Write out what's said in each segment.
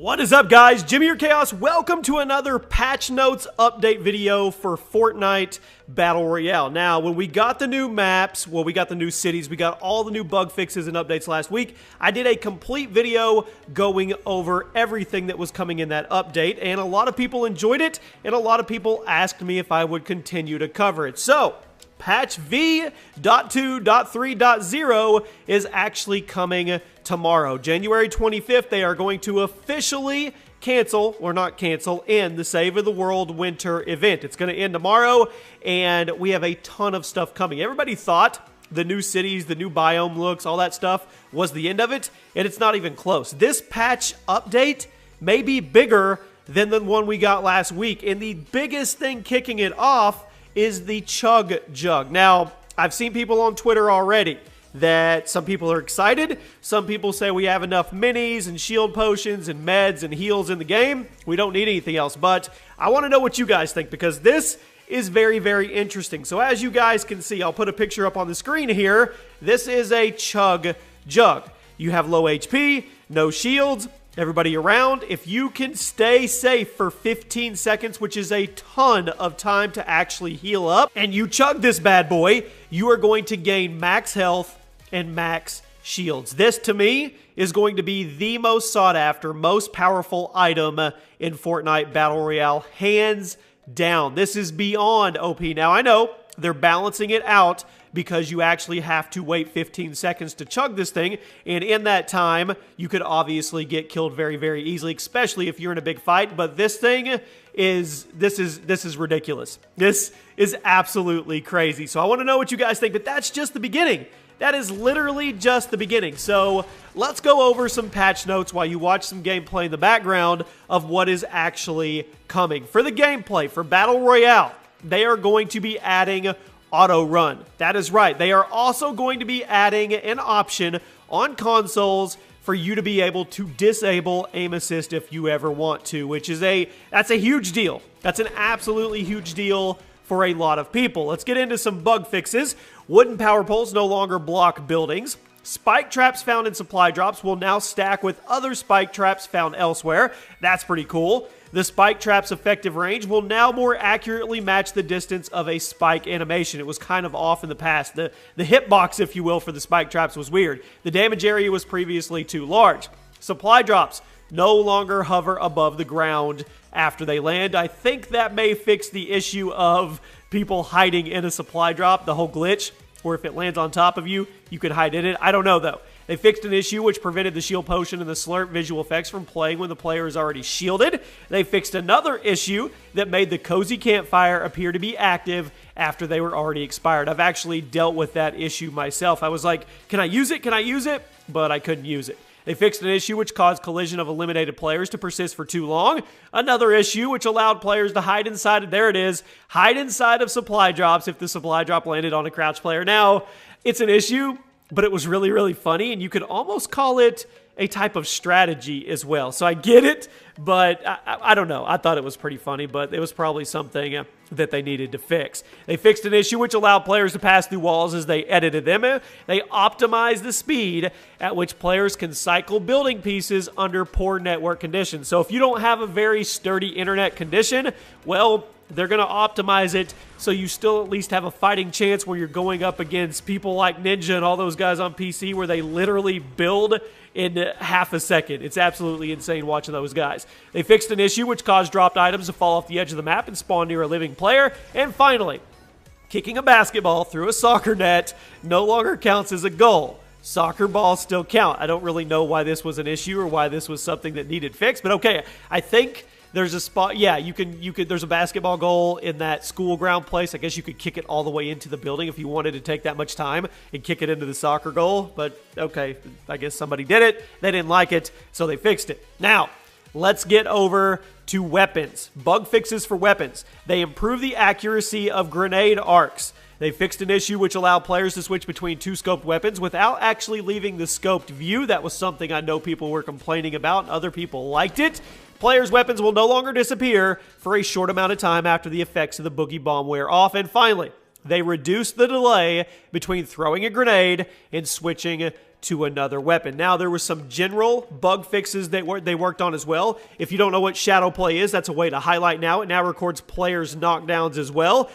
What is up, guys? Jimmy or Chaos. Welcome to another patch notes update video for Fortnite Battle Royale. Now, when we got the new maps, well, we got the new cities, we got all the new bug fixes and updates last week, I did a complete video going over everything that was coming in that update, and a lot of people enjoyed it, and a lot of people asked me if I would continue to cover it. So, patch V.2.3.0 is actually coming tomorrow. January 25th, they are going to officially cancel, or not cancel, end the Save of the World winter event. It's going to end tomorrow, and we have a ton of stuff coming. Everybody thought the new cities, the new biome looks, all that stuff was the end of it, and it's not even close. This patch update may be bigger than the one we got last week, and the biggest thing kicking it off is the CHUG JUG. Now, I've seen people on Twitter already that some people are excited. Some people say we have enough minis and shield potions and meds and heals in the game. We don't need anything else. But I want to know what you guys think, because this is very, very interesting. So as you guys can see, I'll put a picture up on the screen here. This is a CHUG JUG. You have low HP, no shields, everybody around. If you can stay safe for 15 seconds, which is a ton of time to actually heal up, and you chug this bad boy, you are going to gain max health and max shields. This, to me, is going to be the most sought after, most powerful item in Fortnite Battle Royale, hands down. This is beyond OP. Now, I know they're balancing it out because you actually have to wait 15 seconds to chug this thing, and in that time, you could obviously get killed very, very easily, especially if you're in a big fight. But this thing is ridiculous. This is absolutely crazy. So I want to know what you guys think, but that's just the beginning. That is literally just the beginning. So let's go over some patch notes while you watch some gameplay in the background of what is actually coming. For the gameplay, for Battle Royale, they are going to be adding auto run. That is right. They are also going to be adding an option on consoles for you to be able to disable aim assist if you ever want to, which is that's a huge deal. That's an absolutely huge deal for a lot of people. Let's get into some bug fixes. Wooden power poles no longer block buildings. Spike traps found in supply drops will now stack with other spike traps found elsewhere. That's pretty cool. The spike trap's effective range will now more accurately match the distance of a spike animation. It was kind of off in the past. The hitbox, if you will, for the spike traps was weird. The damage area was previously too large. Supply drops no longer hover above the ground after they land. I think that may fix the issue of people hiding in a supply drop, the whole glitch, or if it lands on top of you, you can hide in it. I don't know, though. They fixed an issue which prevented the shield potion and the slurp visual effects from playing when the player is already shielded. They fixed another issue that made the cozy campfire appear to be active after they were already expired. I've actually dealt with that issue myself. I was like, can I use it? Can I use it? But I couldn't use it. They fixed an issue which caused collision of eliminated players to persist for too long. Another issue which allowed players to hide inside of, there it is, hide inside of supply drops if the supply drop landed on a crouch player. Now, it's an issue, but it was really, really funny, and you could almost call it a type of strategy as well. So I get it, but I don't know. I thought it was pretty funny, but it was probably something that they needed to fix. They fixed an issue which allowed players to pass through walls as they edited them. They optimized the speed at which players can cycle building pieces under poor network conditions. So if you don't have a very sturdy internet condition, well, they're going to optimize it so you still at least have a fighting chance where you're going up against people like Ninja and all those guys on PC where they literally build in half a second. It's absolutely insane watching those guys. They fixed an issue which caused dropped items to fall off the edge of the map and spawn near a living player. And finally, kicking a basketball through a soccer net no longer counts as a goal. Soccer balls still count. I don't really know why this was an issue or why this was something that needed fixed, but okay, I think there's a spot, yeah, you could, there's a basketball goal in that school ground place. I guess you could kick it all the way into the building if you wanted to take that much time and kick it into the soccer goal. But okay, I guess somebody did it. They didn't like it, so they fixed it. Now, let's get over to weapons. Bug fixes for weapons. They improve the accuracy of grenade arcs. They fixed an issue which allowed players to switch between two scoped weapons without actually leaving the scoped view. That was something I know people were complaining about, and other people liked it. Players' weapons will no longer disappear for a short amount of time after the effects of the boogie bomb wear off. And finally, they reduced the delay between throwing a grenade and switching to another weapon. Now, there were some general bug fixes that they worked on as well. If you don't know what shadow play is, that's a way to highlight now. It now records players' knockdowns as well.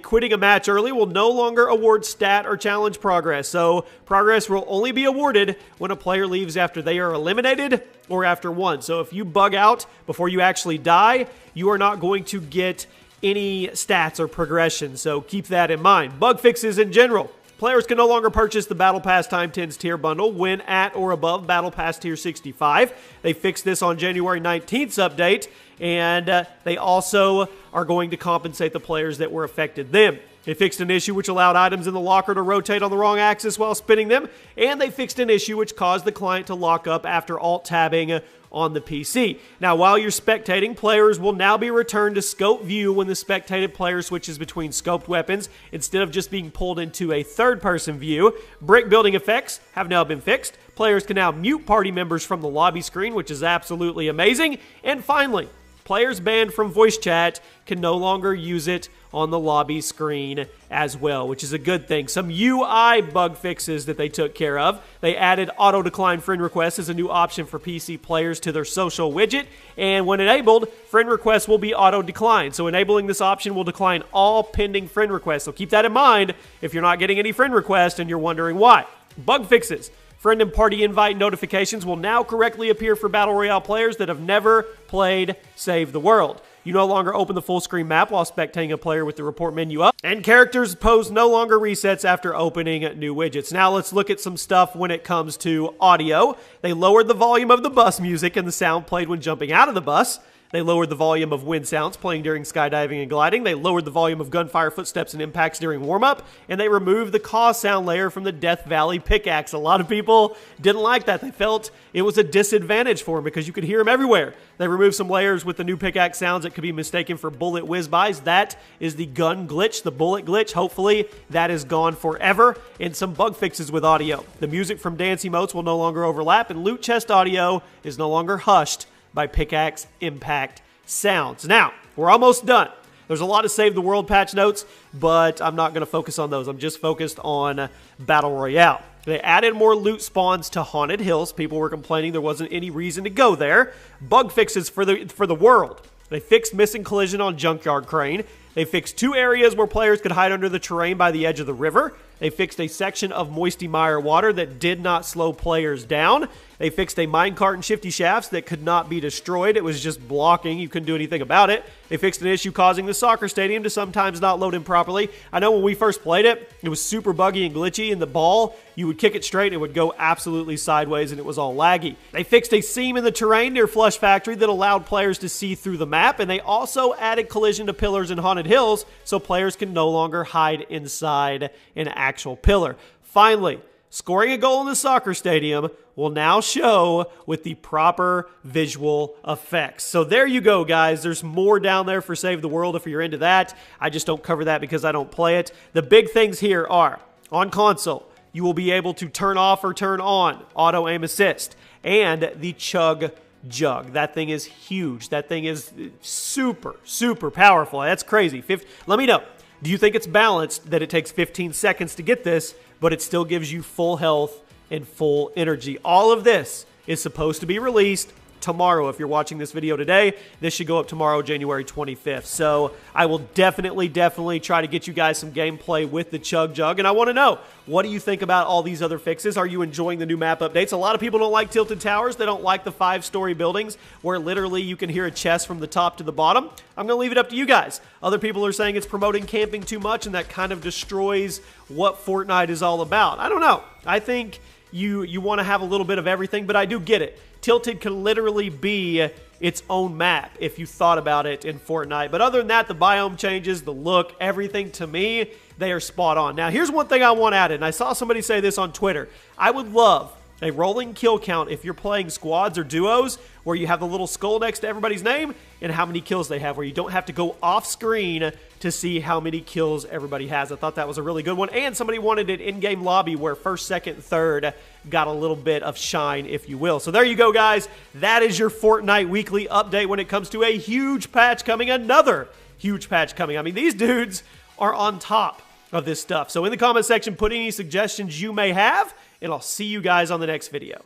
Quitting a match early will no longer award stat or challenge progress. So progress will only be awarded when a player leaves after they are eliminated or after one. So if you bug out before you actually die, you are not going to get any stats or progression. So keep that in mind. Bug fixes in general. Players can no longer purchase the Battle Pass Time 10s tier bundle when at or above Battle Pass tier 65. They fixed this on January 19th's update, and they also are going to compensate the players that were affected them. They fixed an issue which allowed items in the locker to rotate on the wrong axis while spinning them, and they fixed an issue which caused the client to lock up after alt-tabbing on the PC. Now, while you're spectating, players will now be returned to scope view when the spectated player switches between scoped weapons instead of just being pulled into a third-person view. Brick building effects have now been fixed. Players can now mute party members from the lobby screen, which is absolutely amazing. And finally, players banned from voice chat can no longer use it on the lobby screen as well, which is a good thing. Some UI bug fixes that they took care of. They added auto-decline friend requests as a new option for PC players to their social widget, and when enabled, friend requests will be auto-declined. So enabling this option will decline all pending friend requests. So keep that in mind if you're not getting any friend requests and you're wondering why. Bug fixes. Friend and party invite notifications will now correctly appear for Battle Royale players that have never played Save the World. You no longer open the full screen map while spectating a player with the report menu up, and characters pose no longer resets after opening new widgets. Now let's look at some stuff when it comes to audio. They lowered the volume of the bus music and the sound played when jumping out of the bus. They lowered the volume of wind sounds playing during skydiving and gliding. They lowered the volume of gunfire, footsteps, and impacts during warm-up. And they removed the cause sound layer from the Death Valley pickaxe. A lot of people didn't like that. They felt it was a disadvantage for them because you could hear them everywhere. They removed some layers with the new pickaxe sounds that could be mistaken for bullet whiz-bys. That is the gun glitch, the bullet glitch. Hopefully that is gone forever. And some bug fixes with audio. The music from dance emotes will no longer overlap, and loot chest audio is no longer hushed by pickaxe impact sounds. Now, we're almost done. There's a lot of Save the World patch notes, but I'm not going to focus on those. I'm just focused on Battle Royale. They added more loot spawns to Haunted Hills. People were complaining there wasn't any reason to go there. Bug fixes for the world. They fixed missing collision on Junkyard Crane. They fixed 2 areas where players could hide under the terrain by the edge of the river. They fixed a section of Moisty Mire water that did not slow players down. They fixed a minecart and shifty shafts that could not be destroyed. It was just blocking. You couldn't do anything about it. They fixed an issue causing the soccer stadium to sometimes not load in properly. I know when we first played it, it was super buggy and glitchy, and the ball, you would kick it straight, and it would go absolutely sideways, and it was all laggy. They fixed a seam in the terrain near Flush Factory that allowed players to see through the map, and they also added collision to pillars in Haunted Hills so players can no longer hide inside an actual pillar. Finally, scoring a goal in the soccer stadium will now show with the proper visual effects. So there you go, guys. There's more down there for Save the World if you're into that. I just don't cover that because I don't play it. The big things here are, on console, you will be able to turn off or turn on auto aim assist and the CHUG JUG. That thing is huge. That thing is super, super powerful. That's crazy. Let me know. Do you think it's balanced that it takes 15 seconds to get this, but it still gives you full health and full energy? All of this is supposed to be released tomorrow. If you're watching this video today, this should go up tomorrow, January 25th. So I will definitely try to get you guys some gameplay with the CHUG JUG. And I want to know, what do you think about all these other fixes? Are you enjoying the new map updates? A lot of people don't like tilted towers. They don't like the 5-story buildings where literally you can hear a chest from the top to the bottom. I'm going to leave it up to you guys. Other people are saying it's promoting camping too much and that kind of destroys what Fortnite is all about. I don't know. I think you want to have a little bit of everything, but I do get it. Tilted can literally be its own map if you thought about it in Fortnite. But other than that, the biome changes, the look, everything, to me, they are spot on. Now, here's one thing I want added, and I saw somebody say this on Twitter. I would love a rolling kill count if you're playing squads or duos where you have the little skull next to everybody's name and how many kills they have, where you don't have to go off screen to see how many kills everybody has. I thought that was a really good one. And somebody wanted an in-game lobby where first, second, third got a little bit of shine, if you will. So there you go, guys. That is your Fortnite weekly update when it comes to a huge patch coming, another huge patch coming. I mean, these dudes are on top of this stuff. So in the comment section, put any suggestions you may have, and I'll see you guys on the next video.